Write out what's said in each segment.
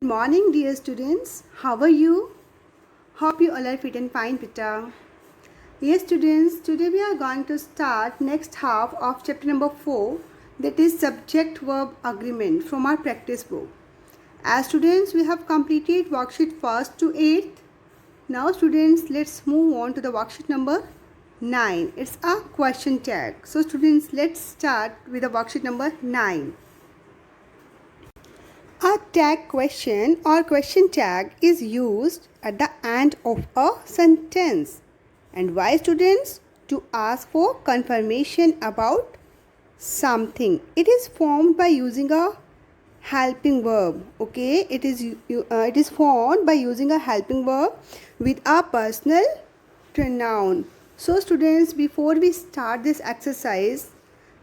Good morning, dear students. How are you? Hope you all are fit and fine, Pita. Yes, students, today we are going to start next half of chapter number 4, that is subject verb agreement from our practice book. As students, we have completed worksheet 1st to 8th. Now, students, let's move on to the worksheet number 9. It's a question tag. So, students, let's start with the worksheet number 9. A tag question or question tag is used at the end of a sentence. And why, students? To ask for confirmation about something. It is formed by using a helping verb. Okay, it is formed by using a helping verb with a personal pronoun. So, students, before we start this exercise,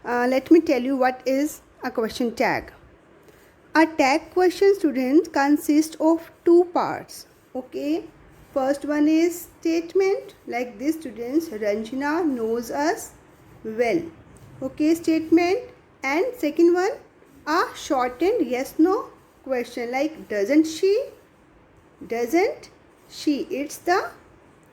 let me tell you what is a question tag. A tag question, students, consists of two parts. Okay, first one is statement like this, students. Ranjana knows us well. Okay, statement. And second one, a shortened yes no question like doesn't she, doesn't she. It's the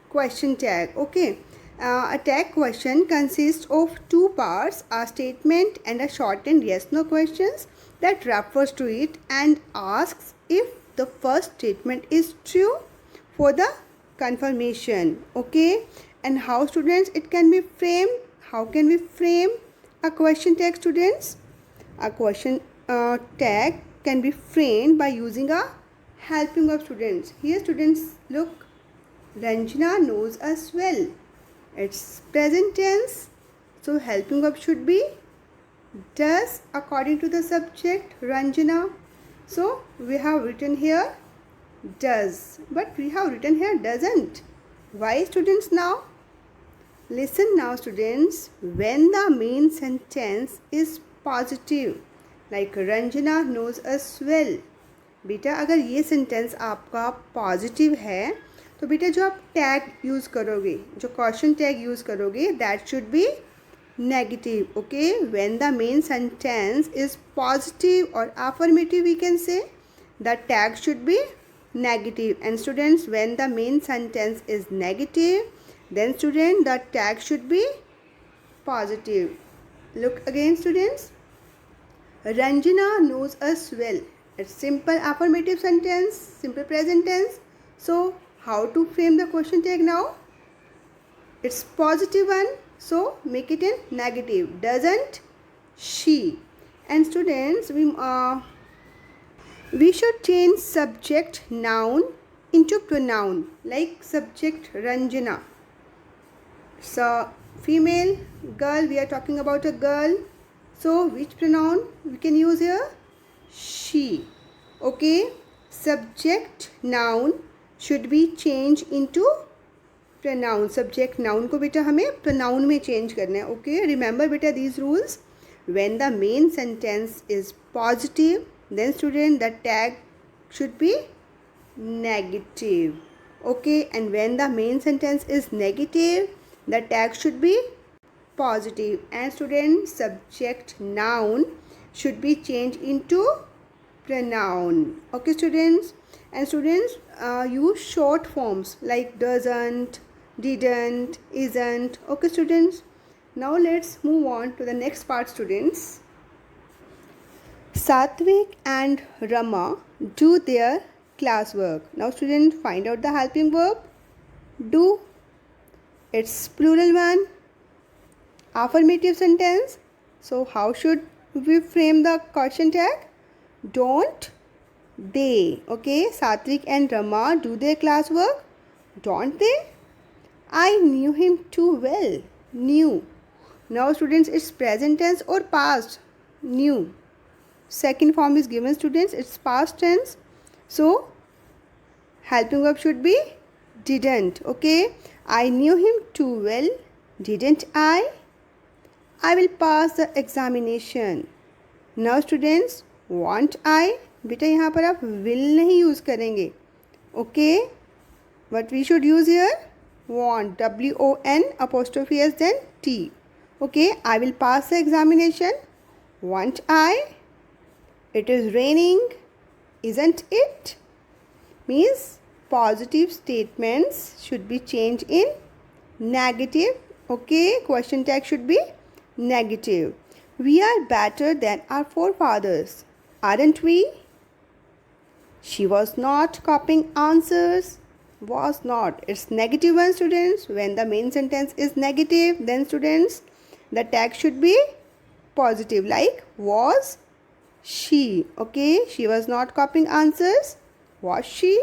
question tag. Okay, a tag question consists of two parts, a statement and a shortened yes no questions that refers to it and asks if the first statement is true for the confirmation. Okay, and how, students, it can be framed? How can we frame a question tag, students? A question tag can be framed by using a helping verb, students. Here, students, look, Ranjana knows us well. It's present tense, so helping verb should be does according to the subject Ranjana. So we have written here does, but we have written here doesn't. Why, students? Now listen now, students. When the main sentence is positive like Ranjana knows us well, बेटा अगर ये sentence आपका positive है तो बेटा जो आप tag use करोगे, जो क्वेश्चन टैग यूज़ करोगे, that should be negative. Okay, when the main sentence is positive or affirmative, we can say the tag should be negative. And students, when the main sentence is negative, then student, the tag should be positive. Look again, students. Ranjana knows us well. It's simple affirmative sentence, simple present tense. So how to frame the question tag now? It's positive one, so make it in negative. Doesn't she? And students, we should change subject noun into pronoun like subject Ranjana. So female, girl, we are talking about a girl. So which pronoun we can use here? She. Okay, subject noun should be changed into pronoun. Subject noun को बेटा हमें pronoun में change करना है. Okay, remember बेटा these rules. When the main sentence is positive, then student, the tag should be negative. Okay, and when the main sentence is negative, the tag should be positive. And student, subject noun should be changed into pronoun. Okay, students. And students, use short forms like doesn't, didn't, isn't. Okay, students. Now let's move on to the next part, students. Satvik and Rama do their classwork. Now, students, find out the helping verb. Do. It's plural one. Affirmative sentence. So how should we frame the question tag? Don't they. Okay, Satvik and Rama do their classwork. Don't they? I knew him too well. Knew. Now, students, it's present tense or past? Knew. Second form is given, students. It's past tense. So helping verb should be didn't. Okay, I knew him too well. Didn't I? I will pass the examination. Now, students, want I? बेटा यहाँ पर आप will नहीं use करेंगे. Okay, what we should use here? Want. WON apostrophe S then T. Okay, I will pass the examination. Want I? It is raining. isn't it? Means positive statements should be changed in negative. Okay, question tag should be negative. We are better than our forefathers, aren't we? She was not copying answers. Was not. It's negative one, students. When the main sentence is negative, then students, the tag should be positive, like was she. Okay, she was not copying answers. Was she?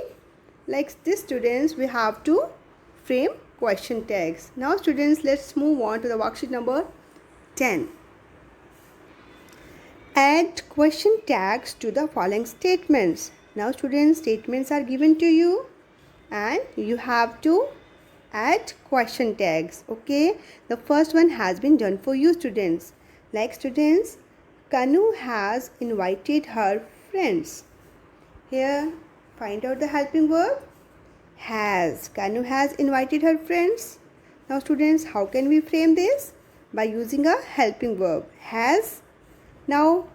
Like this, students, we have to frame question tags. Now students, let's move on to the worksheet number 10. Add question tags to the following statements. Now students, statements are given to you and you have to add question tags. Okay, the first one has been done for you, students. Like students, Kanu has invited her friends. Here, find out the helping verb. Has. Kanu has invited her friends. Now students, how can we frame this? By using a helping verb. Has. Now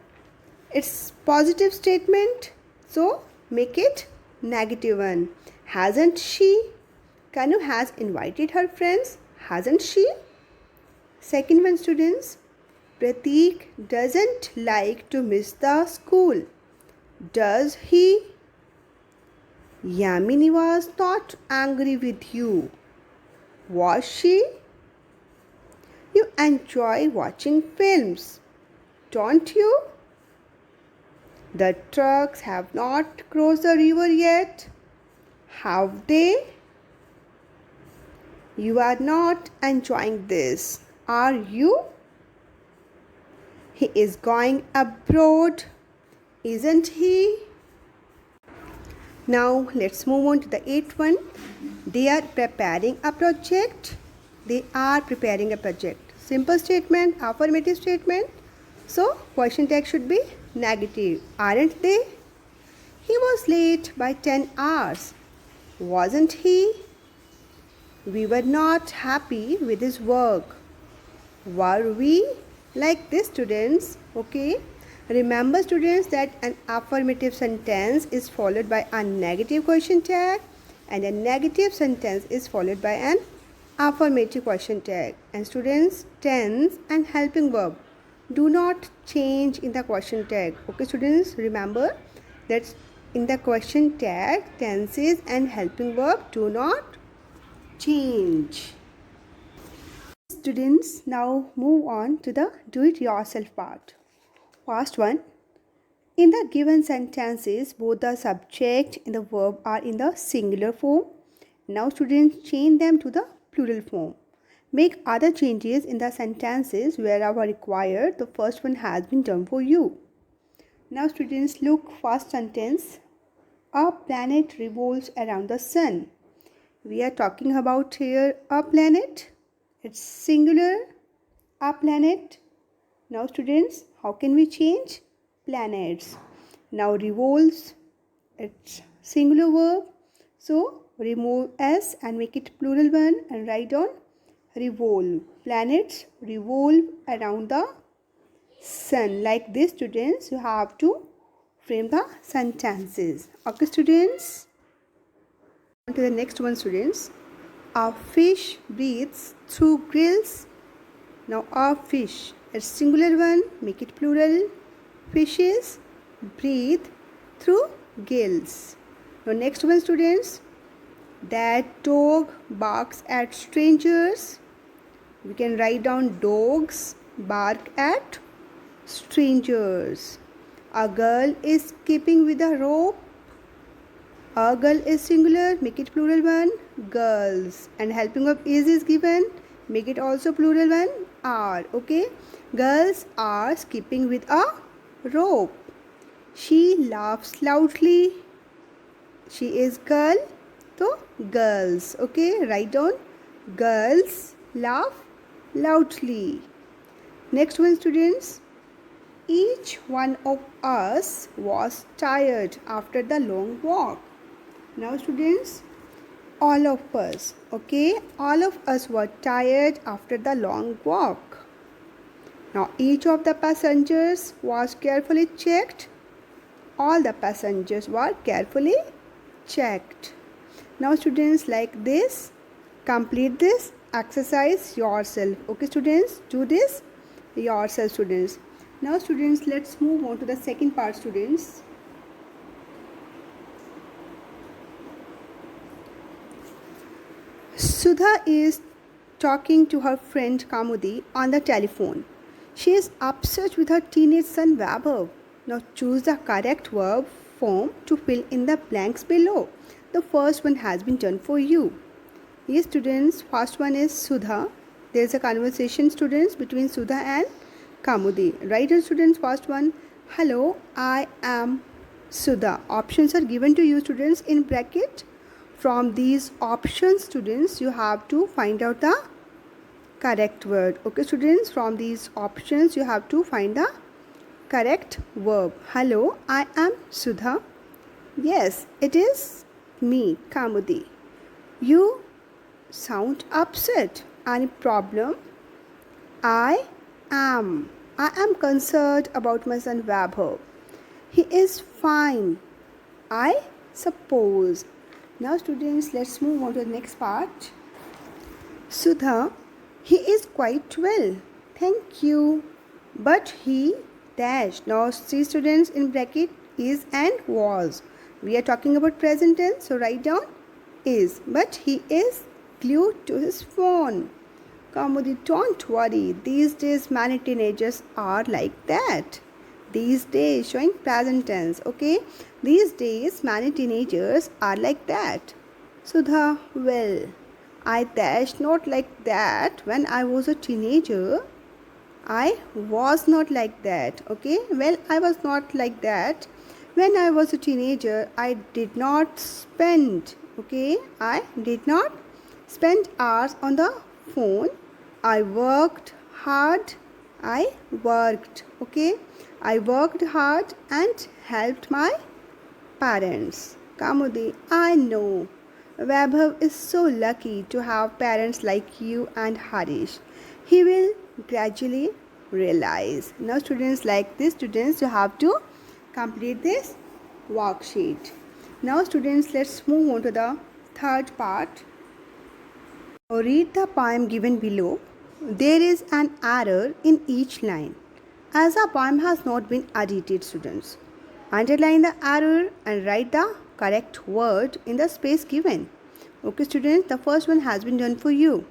it's positive statement, so make it negative one. Hasn't she? Kanu has invited her friends. Hasn't she? Second one, students. Prateek doesn't like to miss the school. Does he? Yamini was not angry with you. Was she? You enjoy watching films, don't you? The trucks have not crossed the river yet. Have they? You are not enjoying this, are you? He is going abroad, isn't he? Now let's move on to the 8th one. They are preparing a project. They are preparing a project. Simple statement, affirmative statement. So question tag should be negative. Aren't they? He was late by 10 hours. Wasn't he? We were not happy with his work. Were we? Like this, students. Okay. Remember, students, that an affirmative sentence is followed by a negative question tag and a negative sentence is followed by an affirmative question tag. And students, tense and helping verb do not change in the question tag. Okay, students, remember that in the question tag, tenses and helping verb do not change. Students, now move on to the do-it-yourself part. First one, in the given sentences, both the subject and the verb are in the singular form. Now students, change them to the plural form. Make other changes in the sentences wherever required. The first one has been done for you. Now students, look, first sentence. A planet revolves around the sun. We are talking about here a planet. It's singular, a planet. Now students, how can we change? Planets. Now revolves, it's singular verb. So remove S and make it plural one and write down revolve. Planets revolve around the sun. Like this, students, you have to frame the sentences. Okay, students. On to the next one, students. A fish breathes through gills. Now a fish, it's singular one, make it plural. Fishes breathe through gills. Now next one, students. That dog barks at strangers. We can write down dogs bark at strangers. A girl is skipping with a rope. A girl is singular, make it plural one, girls. And helping verb is given, make it also plural one, are. Okay, girls are skipping with a rope. She laughs loudly. She is girl, so girls. Okay, write down girls laugh loudly. Next one, students. Each one of us was tired after the long walk. Now students, all of us, okay, all of us were tired after the long walk. Now each of the passengers was carefully checked. all the passengers were carefully checked. Now students, like this, complete this exercise yourself. Okay students, do this yourself students. Now students, let's move on to the second part students. Sudha is talking to her friend Kamudi on the telephone. She is upset with her teenage son Vaibhav. Now choose the correct verb form to fill in the blanks below. The first one has been done for you. Yes students, first one is Sudha. There is a conversation students between Sudha and Kamudi. Right students, first one, hello, I am Sudha. Options are given to you students in bracket. From these options students, you have to find out the correct word. Okay students, from these options you have to find the correct verb. Hello, I am Sudha. Yes, it is me, Kamudi. You sound upset. Any problem? I am concerned about my son Vaibhav. He is fine, I suppose. Now students, let's move on to the next part. Sudha, he is quite well, thank you. But he dash. Now see students, in bracket is and was. We are talking about present tense, so write down is. But he is glued to his phone. Kamudi, don't worry. These days many teenagers are like that. These days, showing present tense. Okay. These days many teenagers are like that. Sudha, well, I dashed not like that when I was a teenager. I was not like that. Okay. Well, I was not like that. When I was a teenager, I did not spend. Okay. I did not spend hours on the phone. I worked hard. Okay. I worked hard and helped my parents. Kamudi, I know. Vaibhav is so lucky to have parents like you and Harish. He will gradually realize. Now students, like this students, you have to complete this worksheet. Now students, let's move on to the third part. Read the poem given below. There is an error in each line, as the poem has not been edited students. Underline the error and write the correct word in the space given. Okay students, the first one has been done for you.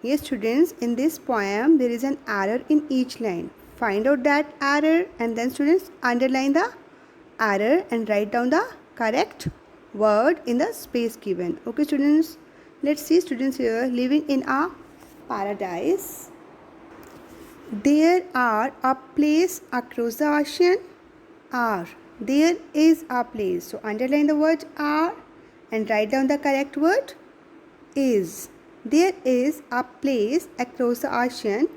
Yes students, in this poem there is an error in each line. Find out that error and then students underline the error and write down the correct word in the space given. Okay students, let's see students here. Living in a paradise. There are a place across the ocean. Are. There is a place. So underline the word are and write down the correct word is. There is a place across the ocean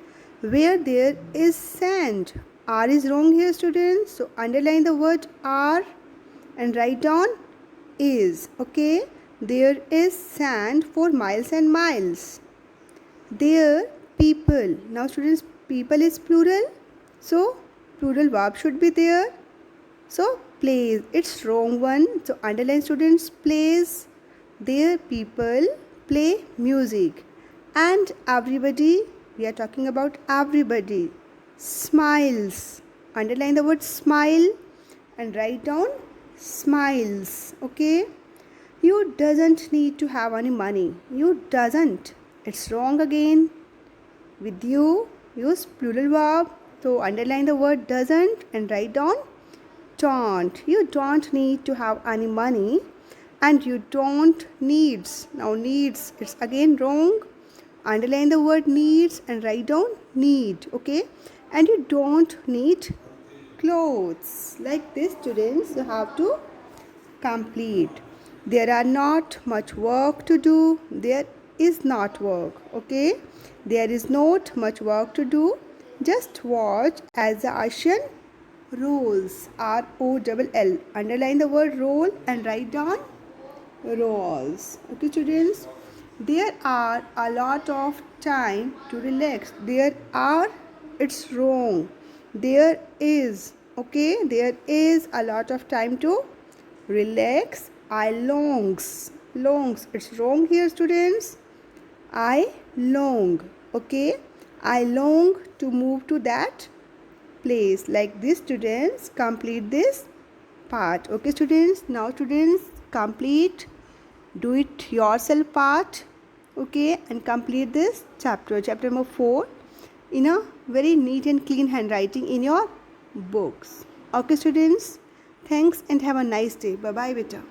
where there is sand. Are is wrong here students. So underline the word are and write down is. Okay. There is sand for miles and miles. There people. Now students, people is plural. So plural verb should be there. So plays. It's wrong one. So underline students plays. There people play music. And everybody, we are talking about everybody, smiles. Underline the word smile and write down smiles. Okay. You doesn't need to have any money. You doesn't. It's wrong again. With you, use plural verb. So underline the word doesn't and write down don't. You don't need to have any money and you don't needs. Now needs, it's again wrong. Underline the word needs and write down need. Okay. And you don't need clothes. Like this students, you have to complete. There are not much work to do. There is not work. Okay. There is not much work to do. Just watch as the ocean rolls. R-O-L-L. Underline the word roll and write down rolls. Okay students. There are a lot of time to relax. There are, it's wrong. There is. Okay, there is a lot of time to relax. I longs. It's wrong here, students. I long. Okay, I long to move to that place. Like this, students, complete this part. Okay, students. Now, students, complete. Do it yourself part. Okay, and complete this chapter number 4 in a very neat and clean handwriting in your books. Okay, students, thanks and have a nice day. Bye bye, beta.